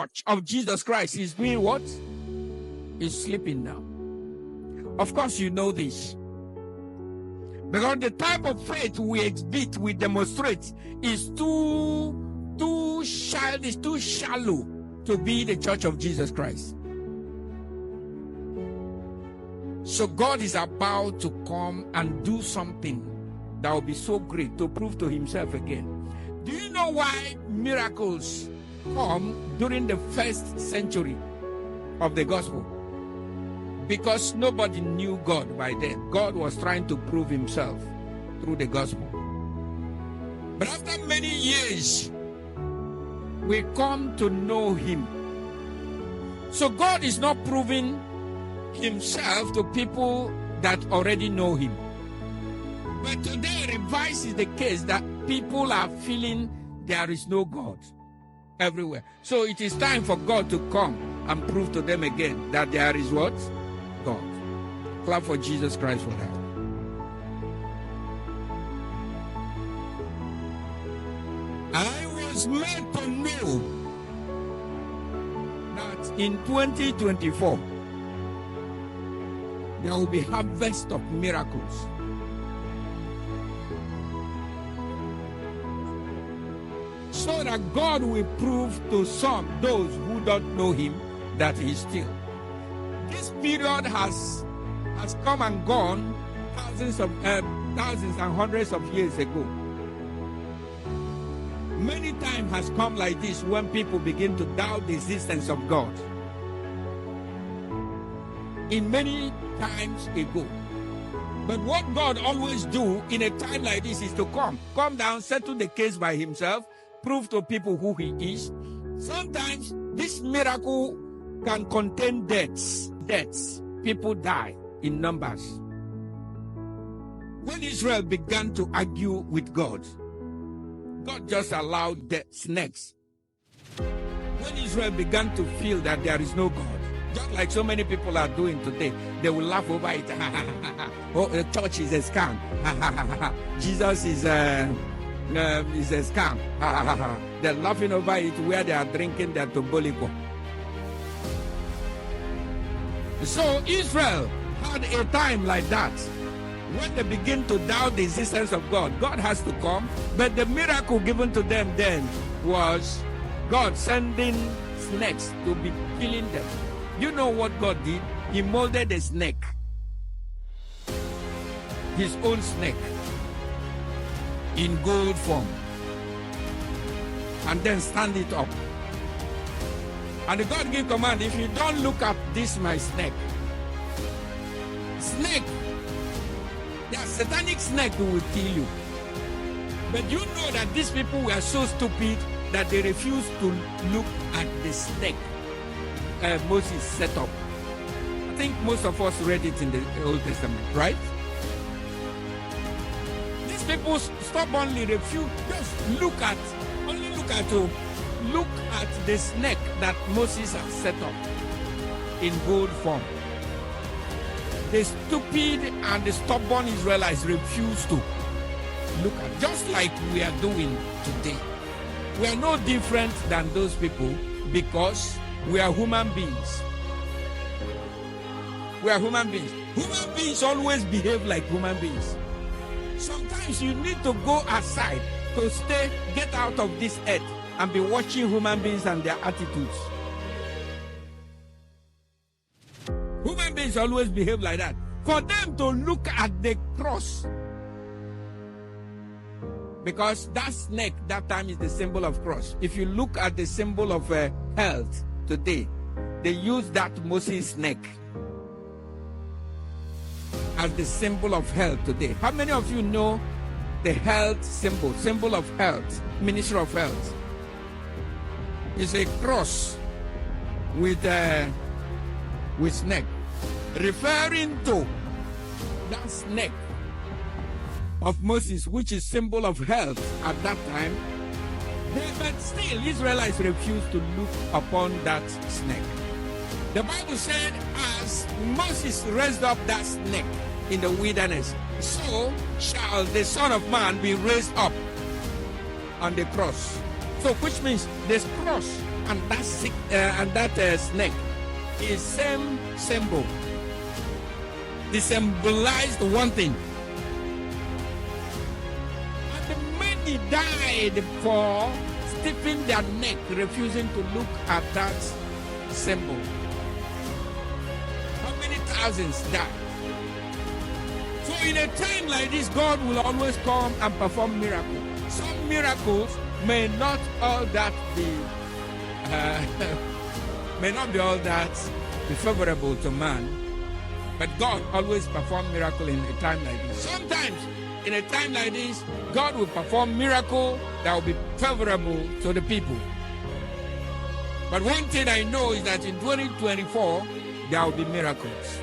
church of Jesus Christ is doing what? Is sleeping now. Of course, you know this. Because the type of faith we exhibit, we demonstrate, is too childish, too shallow to be the church of Jesus Christ. So God is about to come and do something that will be so great to prove to himself again. Do you know why miracles come during the first century of the gospel? Because nobody knew God by then. God was trying to prove himself through the gospel. But after many years, we come to know him. So God is not proving himself to people that already know him. But today, reverse is the case that people are feeling there is no God everywhere. So it is time for God to come and prove to them again that there is what? God. Clap for Jesus Christ for that. I was made to know that in 2024 there will be harvest of miracles. So that God will prove to some, those who don't know him, that he is still. This period has come and gone thousands and hundreds of years ago. Many times has come like this when people begin to doubt the existence of God. In many times ago. But what God always do in a time like this is to come down, settle the case by himself, prove to people who he is. Sometimes this miracle can contain deaths. People die in numbers. When Israel began to argue with God, God just allowed the snakes. When Israel began to feel that there is no God, just like so many people are doing today, they will laugh over it. Oh, the church is a scam. Jesus is a scam. They're laughing over it where they are drinking their tombolico. So Israel had a time like that when they begin to doubt the existence of God. God has to come, but the miracle given to them then was God sending snakes to be killing them. You know what God did? He molded a snake, his own snake, in gold form, and then stand it up. And the God gave command, if you don't look at this, my snake, the satanic snake who will kill you. But you know that these people were so stupid that they refused to look at the snake Moses set up. I think most of us read it in the Old Testament, right? These people stubbornly refuse, just look at the snake that Moses has set up in gold form. The stupid and the stubborn Israelites refuse to look at, just like we are doing today. We are no different than those people because we are human beings. We are human beings. Human beings always behave like human beings. Sometimes you need to go outside to get out of this earth and be watching human beings and their attitudes. Human beings always behave like that. For them to look at the cross, because that snake that time is the symbol of cross. If you look at the symbol of health today, they use that Moses snake as the symbol of health today. How many of you know the health symbol of health, Ministry of Health? It's a cross with snake, referring to that snake of Moses, which is symbol of health at that time. But still, Israelites refused to look upon that snake. The Bible said, as Moses raised up that snake in the wilderness, so shall the Son of Man be raised up on the cross. So which means this cross and that snake is same symbol. They symbolized one thing. And many died for stiffening their neck, refusing to look at that symbol. How many thousands died? So in a time like this, God will always come and perform miracles. Some miracles may not all that be favorable to man, but God always performs miracle in a time like this. Sometimes in a time like this, God will perform miracle that will be favorable to the people. But one thing I know is that in 2024 there will be miracles.